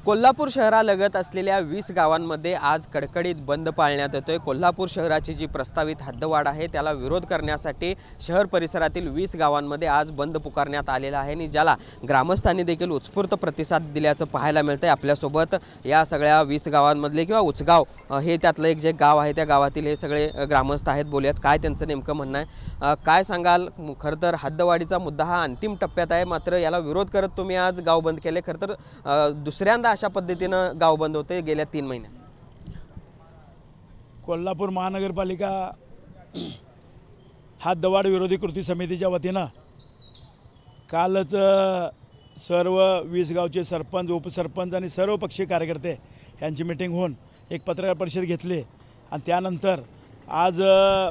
कोल्हापूर शहरालगत असलेल्या 20 गावांमध्ये आज कडकडीत बंद पाळण्यात येतोय। कोल्हापूर शहराची जी प्रस्तावित हद्दवाढ आहे त्याला विरोध करण्यासाठी शहर परिसरातील 20 गावांमध्ये आज बंद पुकारण्यात आलेला आहे आणि ज्याला ग्रामस्थांनी देखील उत्स्फूर्त प्रतिसाद दिल्याचं पाहायला मिळतंय। आपल्यासोबत या सगळ्या 20 गावांमधले किंवा उचगाव हे त्यातलं एक जे गाव आहे त्या गावातील हे सगळे ग्रामस्थ आहेत। बोलूयात काय त्यांचं नेमकं म्हणणं आहे, काय सांगाल? खरं तर हद्दवाढीचा मुद्दा हा अंतिम टप्प्यात आहे, मात्र याला विरोध करत तुम्ही आज गाव बंद केले। खरं तर दुसऱ्यांदा अशा पद्धतीनं गाव बंद होते गेल्या 3 महिन्यात। कोल्हापूर महानगरपालिका हद्दवाढ विरोधी कृती समितीच्या वतीनं कालच सर्व 20 गावचे सरपंच, उपसरपंच आणि सर्व पक्षीय कार्यकर्ते यांची मीटिंग होऊन एक पत्रकार परिषद घेतली आणि त्यानंतर आज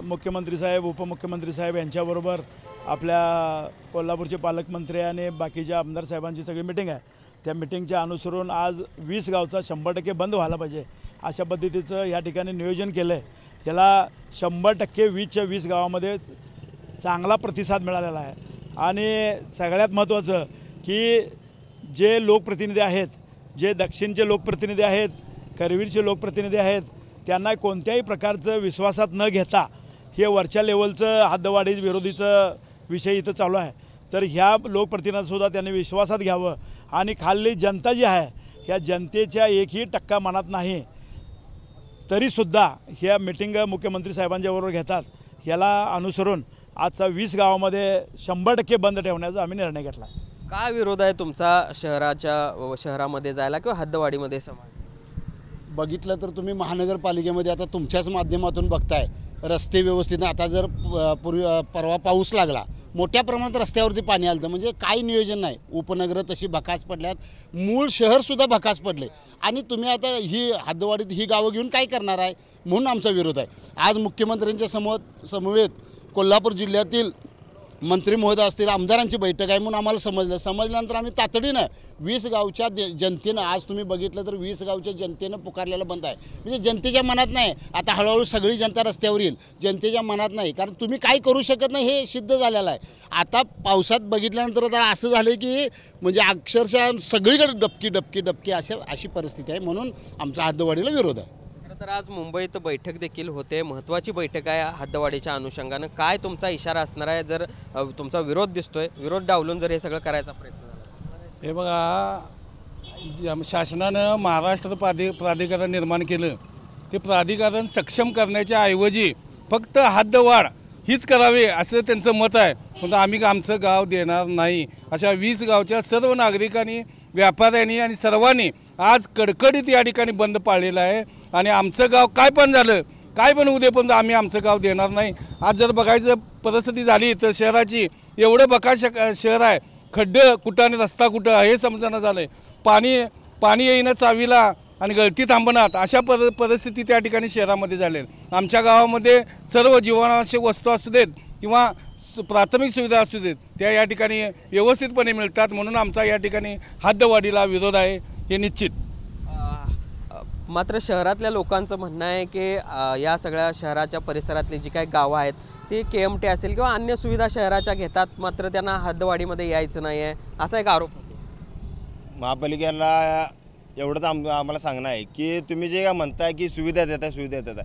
मुख्यमंत्री साहेब, उपमुख्यमंत्री साहेब यांच्याबरोबर आपल्या कोल्हापूरचे पालकमंत्री आणि बाकीच्या आमदार साहेबांची सगळी मीटिंग आहे। त्या मीटिंगच्या अनुसरून आज 20 गावचा 100% बंद व्हायला पाहिजे अशा पद्धतीचं या ठिकाणी नियोजन केलं आहे। याला 100% 20च्या 20 गावामध्ये चांगला प्रतिसाद मिळालेला आहे आणि सगळ्यात महत्त्वाचं की जे लोकप्रतिनिधी आहेत, जे दक्षिणचे लोकप्रतिनिधी आहेत, करवीरचे लोकप्रतिनिधी आहेत, त्यांना कोणत्याही प्रकारचं विश्वासात न घेता हे वरच्या लेवलचं हद्दवाढी विरोधीचं विषय इथं चालू आहे, तर ह्या लोकप्रतिनिधींसुद्धा त्यांनी विश्वासात घ्यावं आणि खाल्ली जनता जी आहे ह्या जनतेच्या 1% मनात नाही तरीसुद्धा ह्या मीटिंग मुख्यमंत्री साहेबांच्याबरोबर घेतात। याला अनुसरून आजचा 20 गावामध्ये 100% बंद ठेवण्याचा आम्ही निर्णय घेतला। काय विरोध आहे तुमचा शहरामध्ये जायला किंवा हद्दवाढीमध्ये समाज? बघितलं तर तुम्ही महानगरपालिकेमध्ये आता तुमच्याच माध्यमातून बघताय रस्ते व्यवस्थित। आता जर परवा पाऊस लागला, मोठ्या प्रमाणात रस्त्यावरती पाणी आलं, म्हणजे काही नियोजन नाही। उपनगरं तशी भकास पडल्यात, मूळ शहरसुद्धा भकास पडले आणि तुम्ही आता ही हद्दवाढीत ही गावं घेऊन काय करणार आहे, म्हणून आमचा विरोध आहे। आज मुख्यमंत्र्यांच्या समवेत कोल्हापूर जिल्ह्यातील मंत्री महोदय असतील, आमदारांची बैठक आहे म्हणून आम्हाला समजल्यानंतर आम्ही तातडीनं 20 गावच्या जनतेनं, आज तुम्ही बघितलं तर 20 गावच्या जनतेनं पुकारलेलं बंद आहे। म्हणजे जनतेच्या मनात नाही, आता हळूहळू सगळी जनता रस्त्यावर येईल, जनतेच्या मनात नाही, कारण तुम्ही काय करू शकत नाही हे सिद्ध झालेलं आहे। आता पावसात बघितल्यानंतर आता असं झालं की म्हणजे अक्षरशः सगळीकडे डबकी अशी परिस्थिती आहे, म्हणून आमचा हद्दवाढीला विरोध आहे। तर आज मुंबईत बैठक देखील होते, महत्त्वाची बैठक आहे हद्दवाढीच्या अनुषंगानं। काय तुमचा इशारा असणार आहे जर तुमचा विरोध दिसतोय, विरोध डावलून जर हे सगळं करायचा प्रयत्न झाला? हे बघा, शासनानं महाराष्ट्र प्राधिकरण निर्माण केलं, ते प्राधिकरण सक्षम करण्याच्या ऐवजी फक्त हद्दवाढ हीच करावी असं त्यांचं मत आहे। पण आम्ही आमचं गाव देणार नाही अशा 20 गावच्या सर्व नागरिकांनी, व्यापाऱ्यांनी आणि सर्वांनी आज कडकडीत या ठिकाणी बंद पाळलेला आहे आणि आमचं गाव काय पण झालं, काय पण उद्या पण आम्ही आमचं गाव देणार नाही। आज जर बघायचं परिस्थिती झाली तर शहराची, एवढं बकास शहर आहे, खड्डं कुठं आणि रस्ता कुठं हे समजणं झालं आहे। पाणी येईनं चावीला आणि गळती थांबणार अशा परिस्थिती त्या ठिकाणी शहरामध्ये झाले। आमच्या गावामध्ये सर्व जीवनावश्यक वस्तू असू देत किंवा प्राथमिक सुविधा असू देत त्या या ठिकाणी व्यवस्थितपणे मिळतात, म्हणून आमचा या ठिकाणी हद्दवाढीला विरोध आहे हे निश्चित। मात्र शहरातल्या लोकांचं म्हणणं आहे की या सगळ्या शहराच्या परिसरातली जी काही गावं आहेत ती KMT असेल किंवा अन्य सुविधा शहराच्या घेतात, मात्र त्यांना हद्दवाढीमध्ये यायचं नाही आहे, असा एक आरोप होतो। महापालिकेला एवढंच आम्हाला सांगणं आहे की तुम्ही जे काय म्हणताय की सुविधा देत आहे,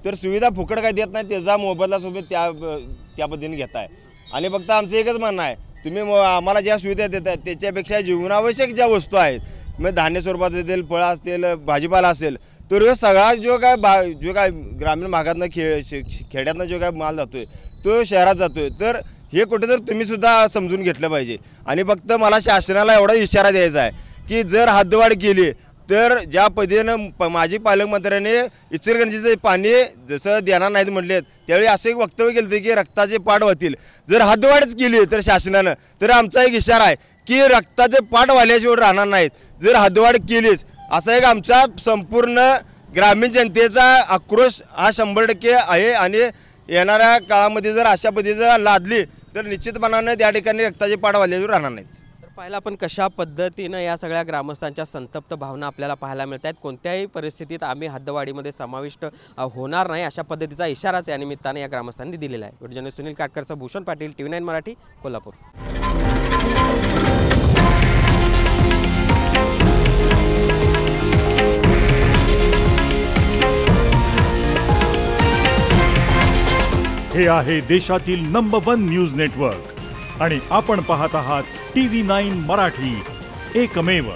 तर सुविधा फुकट काय देत नाही, त्याचा मोबदला सोबत त्या पद्धतीने घेताय। आणि फक्त आमचं एकच म्हणणं आहे, तुम्ही आम्हाला ज्या सुविधा देत आहे त्याच्यापेक्षा जीवनावश्यक ज्या वस्तू आहेत, मग धान्य स्वरूपात असतील, फळं असतील, भाजीपाला असेल, तर हे सगळा जो काय ग्रामीण भागातनं खेड्यातनं जो काय माल जातोय तो शहरात जातोय, तर हे कुठेतरी तुम्हीसुद्धा समजून घेतलं पाहिजे। आणि फक्त मला शासनाला एवढा इशारा द्यायचा आहे की जर हद्दवाढ केली तर ज्या पद्धतीनं माजी पालकमंत्र्यांनी इचलकरंजीचे पाणी जसं देणार नाहीत म्हटले, त्यावेळी असं एक वक्तव्य केलं होतं की रक्ताचे पाठ वाहतील। जर हद्दवाढच केली तर शासनानं, तर आमचा एक इशारा आहे की रक्ताचे पाठ वाल्याशिवाय राहणार नाहीत जर हद्दवाढ केलीच, असा एक आमचा संपूर्ण ग्रामीण जनतेचा आक्रोश हा 100% आहे। आणि येणाऱ्या काळामध्ये जर अशा पद्धतीचं लादली तर निश्चितपणानं त्या ठिकाणी रक्ताचे पाठ वाल्याशिवाय राहणार नाहीत। पाहिलं आपण कशा पद्धतीनं या सगळ्या ग्रामस्थांच्या संतप्त भावना आपल्याला पाहायला मिळत आहेत। कोणत्याही परिस्थितीत आम्ही हद्दवाढीमध्ये समाविष्ट होणार नाही अशा पद्धतीचा इशाराच या निमित्ताने या ग्रामस्थांनी दिलेला आहे। व्हिडिओ जर्नलिस्ट सुनील काटकरचा भूषण पाटील, TV9 मराठी, कोल्हापूर। हे आहे देशातील नंबर 1 न्यूज नेटवर्क आणि आपण पाहत आहात TV9 मराठी, एकमेव.